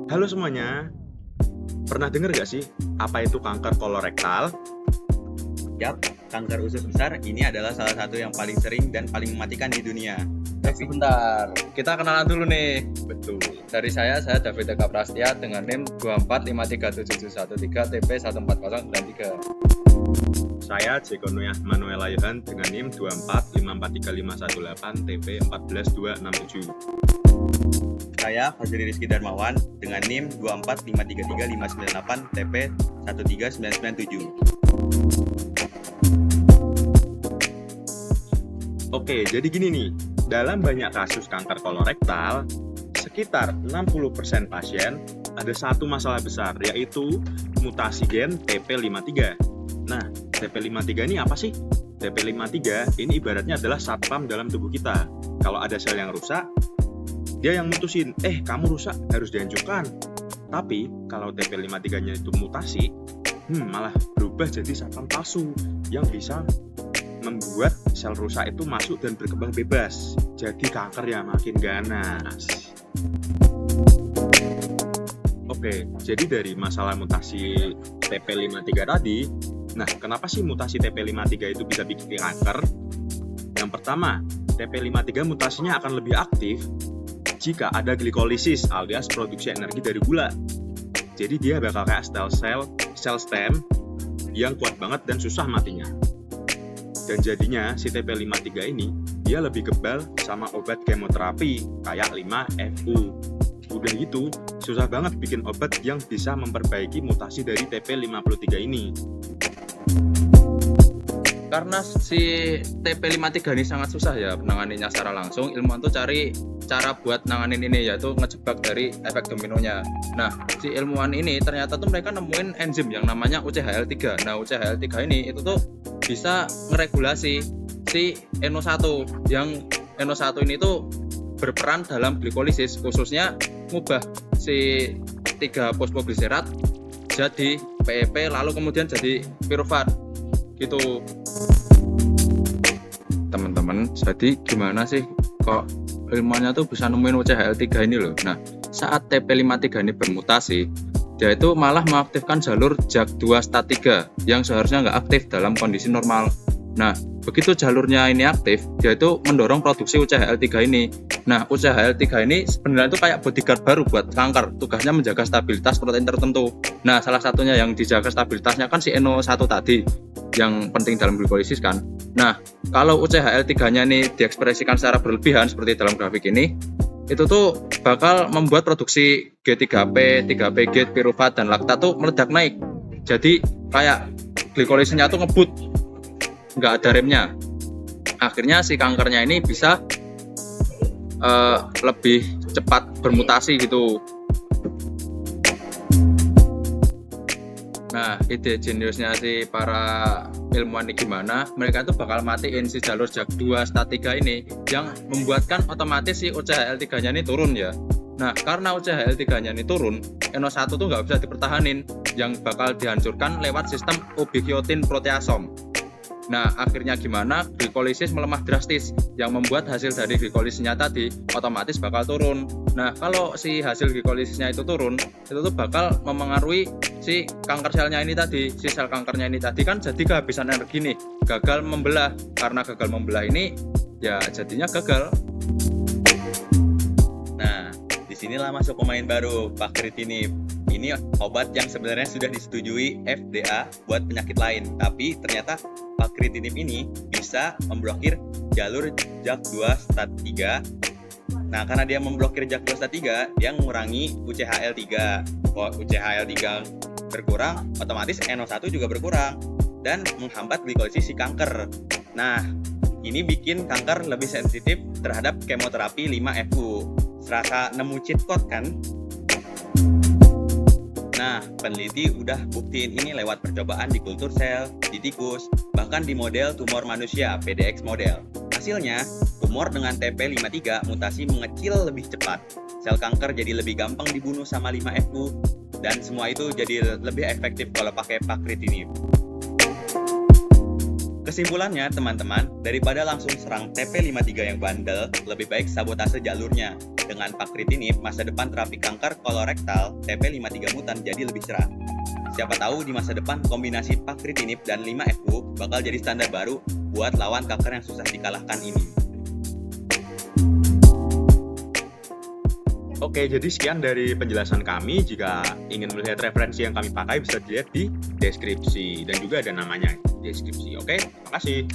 Halo semuanya, pernah dengar gak sih apa itu kanker kolorektal? Yap, kanker usus besar ini adalah salah satu yang paling sering dan paling mematikan di dunia. Sebentar, kita kenalan dulu nih. Betul. Dari saya David Eka Prastia dengan NIM 2453713 TP 14093. Saya Jeko Noyah Manuela Yohan dengan NIM 245435518 TP 14267. Saya Fazri Rizky Darmawan dengan NIM 245333598 TP 13997. Oke, jadi gini nih, dalam banyak kasus kanker kolorektal, sekitar 60% pasien ada satu masalah besar, yaitu mutasi gen TP53. Nah, TP53 ini apa sih? TP53 ini ibaratnya adalah satpam dalam tubuh kita. Kalau ada sel yang rusak, dia yang mutusin, kamu rusak, harus dihancurkan. Tapi, kalau TP53-nya itu mutasi, malah berubah jadi satpam palsu yang bisa membuat sel rusak itu masuk dan berkembang bebas. Jadi kankernya makin ganas. Oke, jadi dari masalah mutasi TP53 tadi, nah kenapa sih mutasi TP53 itu bisa bikin kanker? Yang pertama, TP53 mutasinya akan lebih aktif jika ada glikolisis alias produksi energi dari gula. Jadi dia bakal kayak sel stem yang kuat banget dan susah matinya. Dan jadinya si TP53 ini dia lebih kebal sama obat kemoterapi kayak 5-FU. Udah gitu, susah banget bikin obat yang bisa memperbaiki mutasi dari TP53 ini. Karena si TP53 ini sangat susah ya penanganinya secara langsung, ilmuwan tuh cari cara buat nanganin ini, yaitu ngejebak dari efek dominonya. Nah, si ilmuwan ini ternyata tuh mereka nemuin enzim yang namanya UCHL3. Nah, UCHL3 ini itu tuh bisa ngeregulasi si NO1, yang NO1 ini tuh berperan dalam glikolisis, khususnya ngubah si 3 fosfogliserat jadi PEP lalu kemudian jadi piruvat gitu. Teman-teman, jadi gimana sih kok ilmuannya tuh bisa nemuin UCHL3 ini loh. Nah, saat TP53 ini bermutasi, dia itu malah mengaktifkan jalur JAK2 STAT3 yang seharusnya nggak aktif dalam kondisi normal. Nah, begitu jalurnya ini aktif, dia itu mendorong produksi UCHL3 ini. Nah, UCHL3 ini sebenarnya itu kayak bodyguard baru buat kanker. Tugasnya menjaga stabilitas protein tertentu. Nah, salah satunya yang dijaga stabilitasnya kan si NO1 tadi, yang penting dalam glikolisis kan. Nah, kalau UCHL3-nya ini diekspresikan secara berlebihan seperti dalam grafik ini, itu tuh bakal membuat produksi G3P, 3PG, piruvat, dan laktat tuh meledak naik. Jadi kayak glikolisisnya tuh ngebut, nggak ada remnya. Akhirnya si kankernya ini bisa lebih cepat bermutasi gitu. Nah, ide jeniusnya si para ilmuwan ini gimana? Mereka tuh bakal matiin si jalur JAK2 STAT3 ini yang membuatkan otomatis si UCHL3-nya ini turun ya. Nah, karena UCHL3-nya ini turun, NO1 tuh nggak bisa dipertahanin, yang bakal dihancurkan lewat sistem ubiquitin proteasom. Nah, akhirnya gimana? Glikolisis melemah drastis, yang membuat hasil dari glikolisisnya tadi otomatis bakal turun. Nah, kalau si hasil glikolisisnya itu turun, itu tuh bakal memengaruhi si kanker selnya ini tadi. Si sel kankernya ini tadi kan jadi kehabisan energi nih, gagal membelah. Karena gagal membelah ini, ya jadinya gagal. Nah, disinilah masuk pemain baru, pacritinib. Ini obat yang sebenarnya sudah disetujui FDA buat penyakit lain, tapi ternyata pacritinib ini bisa memblokir jalur JAK2 STAT3. Nah, karena dia memblokir JAK2 STAT3, dia mengurangi UCHL3. Kalau UCHL3 berkurang, otomatis NO1 juga berkurang dan menghambat glikolisis si kanker. Nah, ini bikin kanker lebih sensitif terhadap kemoterapi 5-FU. Serasa nemu cheat code kan? Nah, peneliti udah buktiin ini lewat percobaan di kultur sel, di tikus, bahkan di model tumor manusia, PDX model. Hasilnya, tumor dengan TP53 mutasi mengecil lebih cepat. Sel kanker jadi lebih gampang dibunuh sama 5-FU, dan semua itu jadi lebih efektif kalau pakai pacritinib. Kesimpulannya, teman-teman, daripada langsung serang TP53 yang bandel, lebih baik sabotase jalurnya. Dengan pacritinib, masa depan terapi kanker kolorektal TP53 mutan jadi lebih cerah. Siapa tahu di masa depan kombinasi pacritinib dan 5-FU bakal jadi standar baru buat lawan kanker yang susah dikalahkan ini. Oke, jadi sekian dari penjelasan kami. Jika ingin melihat referensi yang kami pakai bisa dilihat di deskripsi dan juga ada namanya di deskripsi. Oke, terima kasih.